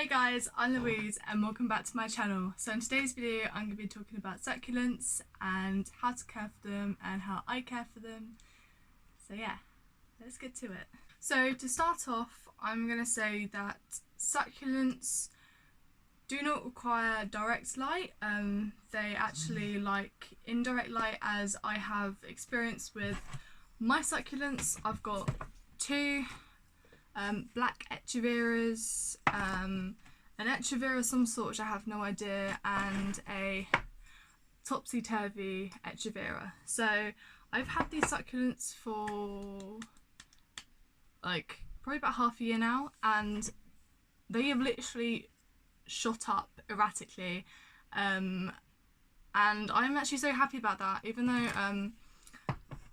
Hey guys, I'm Louise and welcome back to my channel. So in today's video I'm going to be talking about succulents and how to care for them and how I care for them. So yeah, let's get to it. So to start off, I'm going to say that succulents do not require direct light. They actually like indirect light, as I have experience with my succulents. I've got two black echeveras, an echevera of some sort which I have no idea, and a topsy-turvy echevera. So I've had these succulents for like probably about half a year now, and they have literally shot up erratically, and I'm actually so happy about that. Even though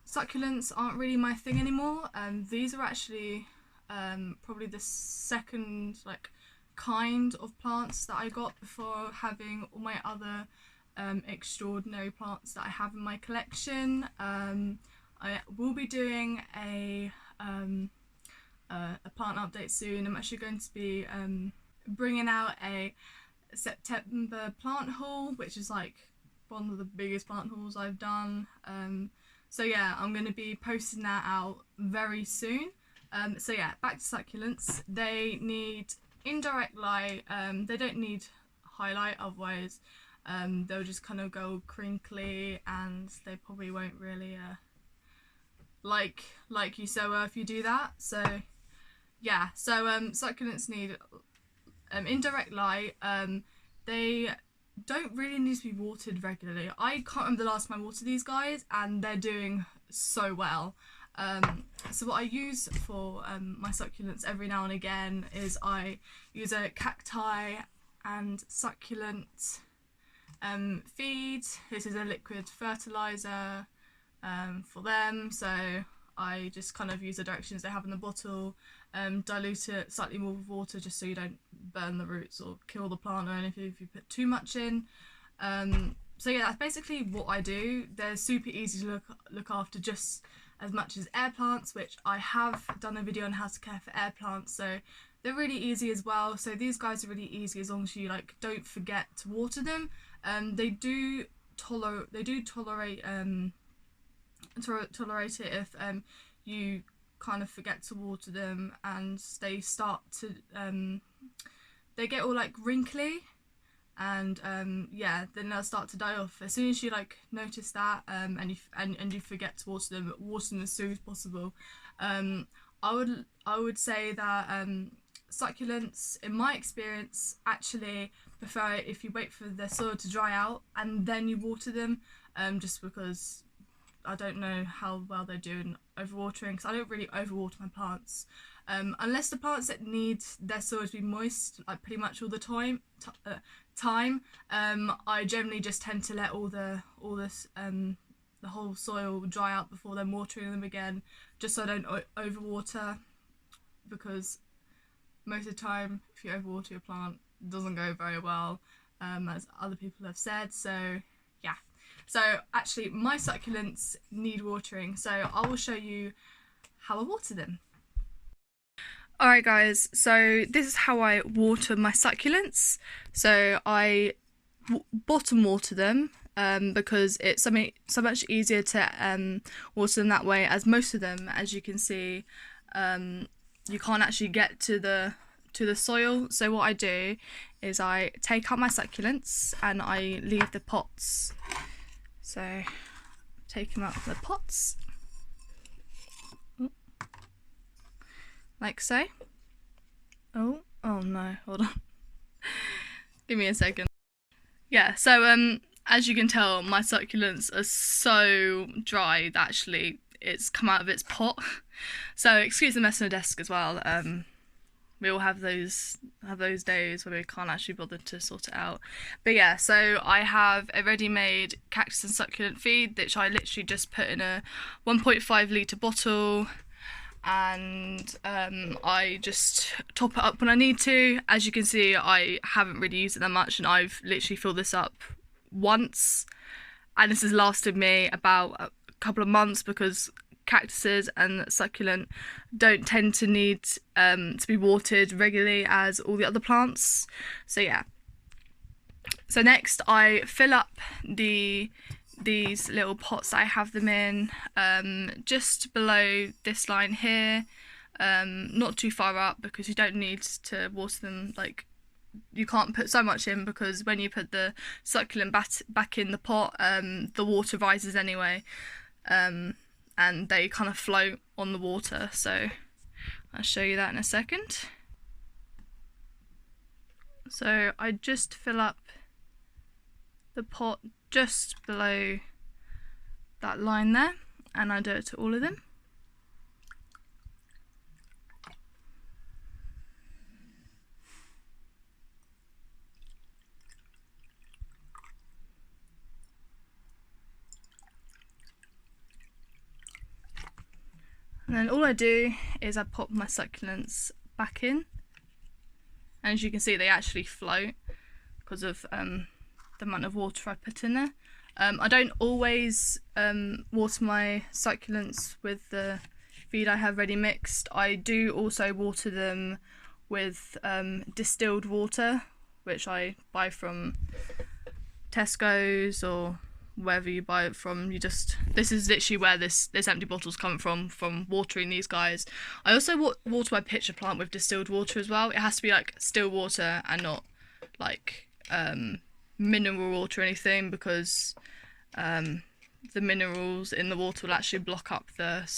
succulents aren't really my thing anymore, these are actually probably the second kind of plants that I got before having all my other extraordinary plants that I have in my collection. I will be doing a plant update soon. I'm actually going to be bringing out a September plant haul, which is like one of the biggest plant hauls I've done. So yeah, I'm going to be posting that out very soon. So yeah, back to succulents. They need indirect light. They don't need highlight, otherwise they'll just kind of go crinkly and they probably won't really like you so well if you do that. So yeah, so succulents need indirect light. They don't really need to be watered regularly. I can't remember the last time I watered these guys, and they're doing so well. So what I use for my succulents every now and again is I use a cacti and succulent feed. This is a liquid fertilizer for them, so I just kind of use the directions they have in the bottle, dilute it slightly more with water just so you don't burn the roots or kill the plant or anything if you put too much in. So yeah, that's basically what I do. They're super easy to look after, just as much as air plants, which I have done a video on how to care for air plants, so they're really easy as well. So these guys are really easy as long as you don't forget to water them. They do tolerate it if you kind of forget to water them, and they start to they get all wrinkly, and yeah, then they'll start to die off. As soon as you notice that, and you forget to water them as soon as possible. I would say that succulents, in my experience, actually prefer it if you wait for the soil to dry out and then you water them, just because I don't know how well they do in overwatering, because I don't really overwater my plants. Unless the plants that need their soil to be moist pretty much all the time, I generally just tend to let the whole soil dry out before then watering them again, just so I don't overwater, because most of the time if you overwater your plant, it doesn't go very well, as other people have said. So yeah, so actually my succulents need watering, so I will show you how I water them. Alright guys, so this is how I water my succulents. So I bottom water them, because it's so much easier to water them that way, as most of them, as you can see, you can't actually get to the soil. So what I do is I take out my succulents and I leave the pots. So take them out of the pots, like so. Oh no, hold on. Give me a second. Yeah, so as you can tell, my succulents are so dry that actually it's come out of its pot. So excuse the mess on the desk as well. We all have those days where we can't actually bother to sort it out. But yeah, so I have a ready-made cactus and succulent feed, which I literally just put in a 1.5 litre bottle, and I just top it up when I need to. As you can see, I haven't really used it that much, and I've literally filled this up once, and this has lasted me about a couple of months, because cactuses and succulent don't tend to need to be watered regularly as all the other plants. So yeah. So next I fill up these little pots I have them in, just below this line here, not too far up, because you don't need to water them. Like, you can't put so much in, because when you put the succulent back in the pot, the water rises anyway, and they kind of float on the water. So I'll show you that in a second. So I just fill up the pot just below that line there, and I do it to all of them. And then all I do is I pop my succulents back in, and as you can see, they actually float because of the amount of water I put in there. I don't always water my succulents with the feed I have ready mixed. I do also water them with distilled water, which I buy from Tesco's or wherever you buy it from. This is literally where this empty bottle's come from watering these guys. I also water my pitcher plant with distilled water as well. It has to be like still water and not like mineral water or anything, because the minerals in the water will actually block up the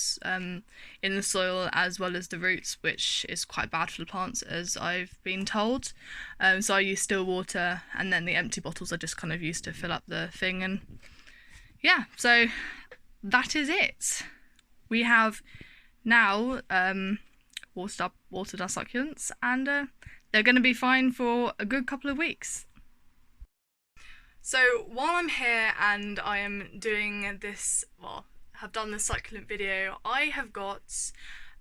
in the soil as well as the roots, which is quite bad for the plants, as I've been told. So I use still water, and then the empty bottles I just kind of use to fill up the thing. And yeah, so that is it. We have now watered our succulents, and they're going to be fine for a good couple of weeks. So while I'm here and I am doing this, well, have done the succulent video, I have got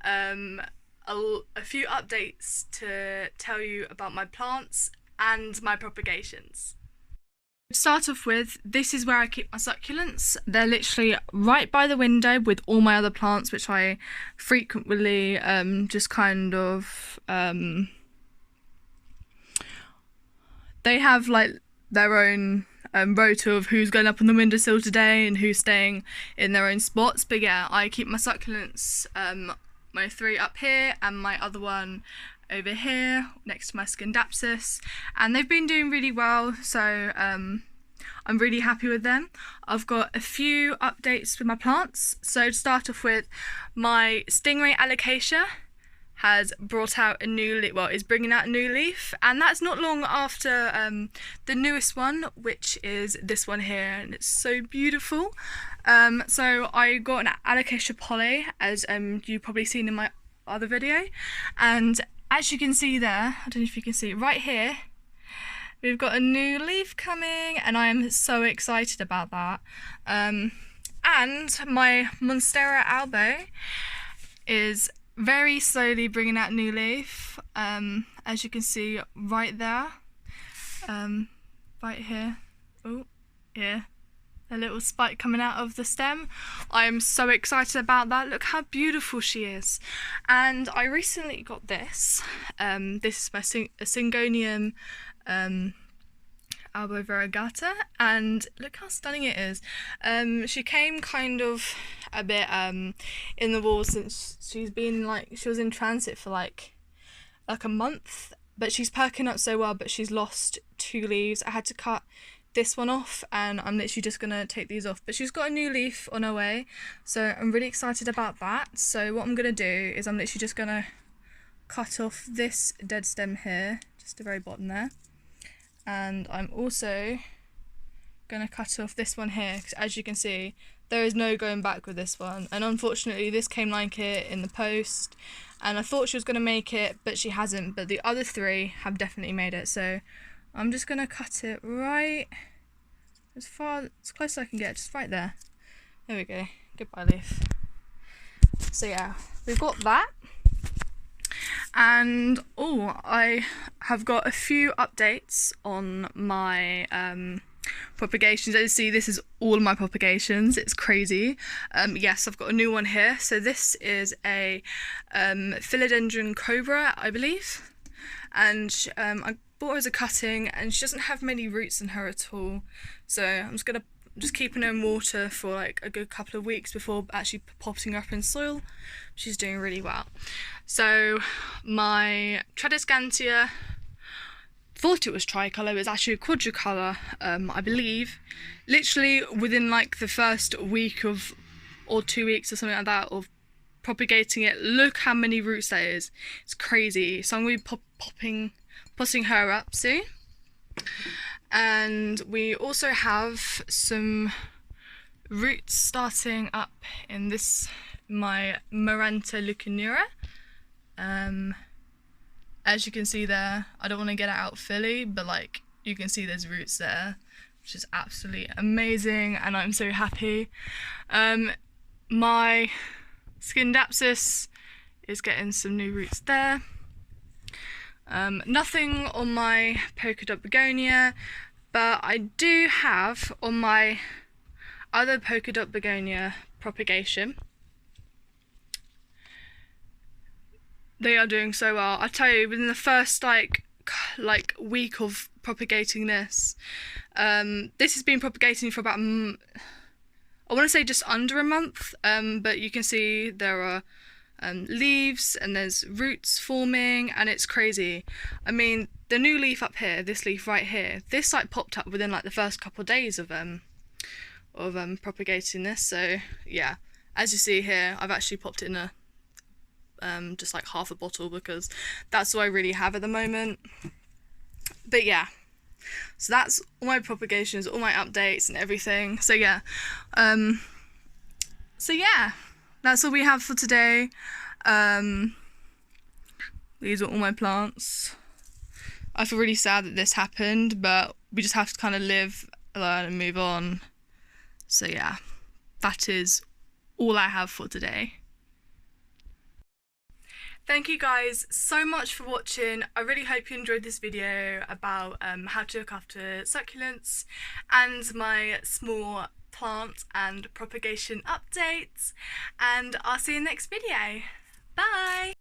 a few updates to tell you about my plants and my propagations. To start off with, this is where I keep my succulents. They're literally right by the window with all my other plants, which I frequently just kind of they have like their own rota of who's going up on the windowsill today and who's staying in their own spots. But yeah, I keep my succulents, my 3 up here and my other one over here next to my Scindapsus, and they've been doing really well, so I'm really happy with them. I've got a few updates with my plants. So to start off with, my Stingray Alocasia has brought out a new leaf, well, is bringing out a new leaf, and that's not long after the newest one, which is this one here, and it's so beautiful. So I got an Alocasia poly, as you've probably seen in my other video, and as you can see there, I don't know if you can see right here, we've got a new leaf coming, and I am so excited about that. And my Monstera albo is very slowly bringing out new leaf, as you can see right there, right here. Oh, yeah, a little spike coming out of the stem. I am so excited about that. Look how beautiful she is. And I recently got this. This is my Syngonium albo variegata, and look how stunning it is. She came kind of a bit in the wall since she was in transit for like a month, but she's perking up so well, but she's lost 2 leaves. I had to cut this one off, and I'm literally just gonna take these off, but she's got a new leaf on her way, so I'm really excited about that. So what I'm gonna do is I'm literally just gonna cut off this dead stem here, just the very bottom there, and I'm also gonna cut off this one here, because as you can see, there is no going back with this one, and unfortunately this came like it in the post, and I thought she was gonna make it, but she hasn't. But the other 3 have definitely made it, so I'm just gonna cut it right as close as I can get, just right there. There we go. Goodbye, leaf. So yeah, we've got that. And I have got a few updates on my propagations. As you see, this is all of my propagations. It's crazy. Yes, I've got a new one here. So this is a philodendron cobra, I believe, and I bought her as a cutting, and she doesn't have many roots in her at all. So I'm just keeping her in water for like a good couple of weeks before actually potting her up in soil. She's doing really well. So my Tradescantia, thought it was tricolour, but it's actually a quadricolour, I believe. Literally within like the first week of, or 2 weeks or something like that, of propagating it, look how many roots there is. It's crazy. So I'm going to be potting her up soon. And we also have some roots starting up in this, my Maranta lucanura. As you can see there, I don't want to get it out fully, but like you can see there's roots there, which is absolutely amazing, and I'm so happy. My Scindapsus is getting some new roots there. Nothing on my polka dot begonia, but I do have on my other polka dot begonia propagation. They are doing so well. I tell you, within the first like week of propagating this, this has been propagating for about I want to say just under a month, but you can see there are leaves and there's roots forming, and it's crazy. I mean, the new leaf up here, this leaf right here, this like popped up within like the first couple of days of propagating this. So yeah, as you see here, I've actually popped it in a just like half a bottle because that's all I really have at the moment. But yeah, so that's all my propagations, all my updates and everything. So yeah, that's all we have for today. These are all my plants. I feel really sad that this happened, but we just have to kind of live, learn and move on. So yeah, that is all I have for today. Thank you guys so much for watching. I really hope you enjoyed this video about how to look after succulents and my small plant and propagation updates, and I'll see you in the next video. Bye!